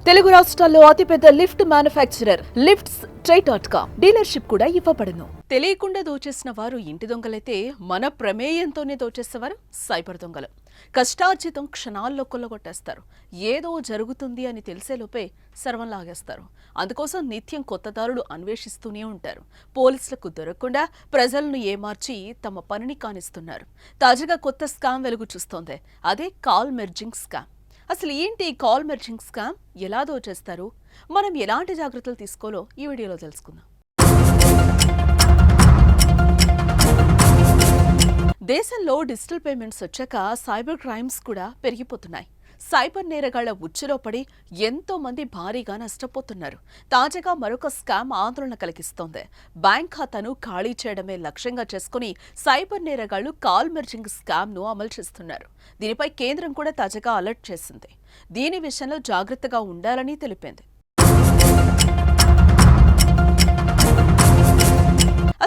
తెలుగు రాష్ట్రాల్లో అతిపెద్ద lift manufacturer lifts ట్రై.com dealership కూడా ఇవ్వబడును. తెలియకుండా దోచేసిన వారు ఇంటి దొంగలైతే మన ప్రమేయంతోనే దోచేసేవారు సైబర్ దొంగలు. కష్టార్జితం క్షణాల్లో కొల్లగొట్టేస్తారు. ఏదో జరుగుతుంది అని తెలిసేలోపే సర్వం లాగేస్తారు. అందుకోసం నిత్యం కొత్త దారులు అన్వేషిస్తూనే ఉంటారు. పోలీసులకు దొరకకుండా ప్రజలను ఏమార్చి తమ పనిని కానిస్తున్నారు. తాజాగా కొత్త స్కామ్ వెలుగు చూస్తోంది. అదే కాల్ మెర్జింగ్ స్కామ్. అసలు ఏంటి కాల్ మెర్జింగ్ స్కామ్, ఎలా దోచేస్తారు, మనం ఎలాంటి జాగ్రత్తలు తీసుకోవాలో ఈ వీడియోలో తెలుసుకుందాం. దేశంలో డిజిటల్ పేమెంట్స్ వచ్చాక సైబర్ క్రైమ్స్ కూడా పెరిగిపోతున్నాయి. సైబర్ నేరగాళ్ల ఉచ్చులో పడి ఎంతో మంది భారీగా నష్టపోతున్నారు. తాజాగా మరొక స్కామ్ ఆందోళన కలిగిస్తోంది. బ్యాంక్ ఖాతాను ఖాళీ చేయడమే లక్ష్యంగా చేసుకుని సైబర్ నేరగాళ్లు కాల్ మెర్జింగ్ స్కామ్ ను అమలు చేస్తున్నారు. దీనిపై కేంద్రం కూడా తాజాగా అలర్ట్ చేసింది. దీని విషయంలో జాగ్రత్తగా ఉండాలని తెలిపింది.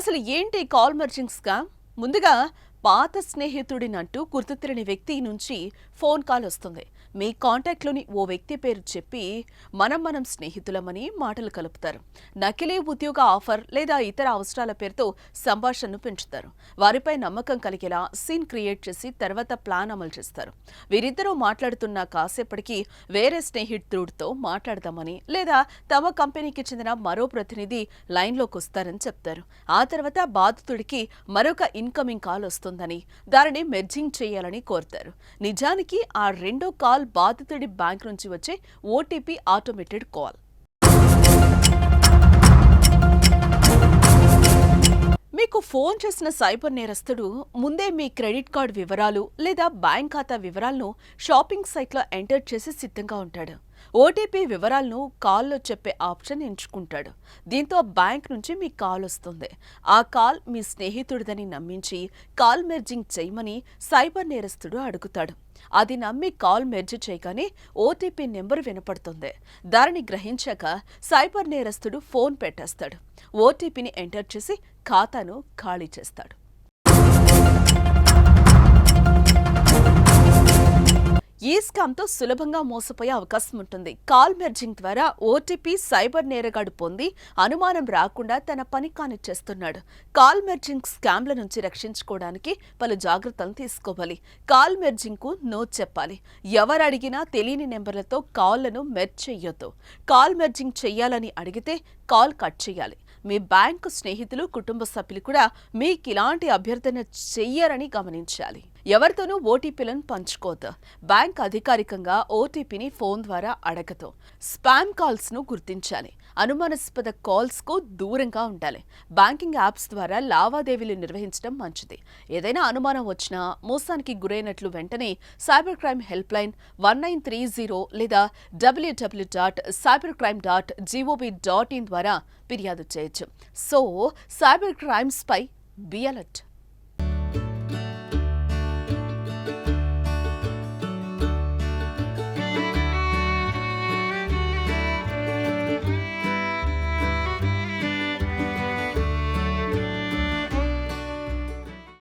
అసలు ఏంటి కాల్ మెర్జింగ్ స్కామ్? ముందుగా పాత స్నేహితుడినంటూ గుర్తు తెలియని వ్యక్తి నుంచి ఫోన్ కాల్ వస్తుంది. మీ కాంటాక్ట్లోని ఓ వ్యక్తి పేరు చెప్పి మనం స్నేహితులమని మాటలు కలుపుతారు. నకిలీ ఉద్యోగ ఆఫర్ లేదా ఇతర అవసరాల పేరుతో సంభాషణను పెంచుతారు. వారిపై నమ్మకం కలిగేలా సీన్ క్రియేట్ చేసి తర్వాత ప్లాన్ అమలు చేస్తారు. వీరిద్దరూ మాట్లాడుతున్న కాసేపటికి వేరే స్నేహితుడితో మాట్లాడదామని లేదా తమ కంపెనీకి చెందిన మరో ప్రతినిధి లైన్లోకి వస్తారని చెప్తారు. ఆ తర్వాత బాధితుడికి మరొక ఇన్కమింగ్ కాల్ వస్తుందని, దానిని మెర్జింగ్ చేయాలని కోరుతారు. నిజానికి ఆ రెండో కాల్ బాధితుడి బ్యాంక్ నుంచి వచ్చే ఓటీపీ ఆటోమేటెడ్ కాల్. మీకు ఫోన్ చేసిన సైబర్ నేరస్తుడు ముందే మీ క్రెడిట్ కార్డు వివరాలు లేదా బ్యాంక్ ఖాతా వివరాలను షాపింగ్ సైట్లో ఎంటర్ చేసి సిద్ధంగా ఉంటాడు. ఓటీపీ వివరాలను కాల్లో చెప్పే ఆప్షన్ ఎంచుకుంటాడు. దీంతో బ్యాంక్ నుంచి మీ కాల్ వస్తుంది. ఆ కాల్ మీ స్నేహితుడిదని నమ్మించి కాల్ మెర్జింగ్ చేయమని సైబర్ నేరస్తుడు అడుగుతాడు. అది నమ్మి కాల్ మెర్జ్ చేయగానే ఓటీపీ నెంబర్ వినపడుతుంది. దానిని గ్రహించాక సైబర్ నేరస్తుడు ఫోన్ పెట్టేస్తాడు. ఓటీపీని ఎంటర్ చేసి ఖాతాను ఖాళీ చేస్తాడు. ఈ స్కామ్తో సులభంగా మోసపోయే అవకాశం ఉంటుంది. కాల్ మెర్జింగ్ ద్వారా ఓటీపీ సైబర్ నేరగాడు పొంది అనుమానం రాకుండా తన పని కానిచ్చేస్తున్నాడు. కాల్ మెర్జింగ్ స్కామ్ల నుంచి రక్షించుకోవడానికి పలు జాగ్రత్తలు తీసుకోవాలి. కాల్ మెర్జింగ్ కు నో చెప్పాలి. ఎవరు అడిగినా తెలియని నెంబర్లతో కాల్లను మెర్జ్ చెయ్యొద్దు. కాల్ మెర్జింగ్ చెయ్యాలని అడిగితే కాల్ కట్ చేయాలి. మీ బ్యాంకు స్నేహితులు, కుటుంబ సభ్యులు కూడా మీకు ఇలాంటి అభ్యర్థన చెయ్యరని గమనించాలి. ఎవరితోనూ ఓటీపీలను పంచుకోవద్దు. బ్యాంక్ అధికారికంగా ఓటీపీని ఫోన్ ద్వారా అడగదు. స్పామ్ కాల్స్ ను గుర్తించాలి. అనుమానాస్పద కాల్స్ కు దూరంగా ఉండాలి. బ్యాంకింగ్ యాప్స్ ద్వారా లావాదేవీలు నిర్వహించడం మంచిది. ఏదైనా అనుమానం వచ్చినా, మోసానికి గురైనట్లు వెంటనే సైబర్ క్రైమ్ హెల్ప్ లైన్ 1930 లేదా www.cybercrime.gov.in ద్వారా ఫిర్యాదు చేయొచ్చు. సో సైబర్ క్రైమ్స్ పై బి అలర్ట్.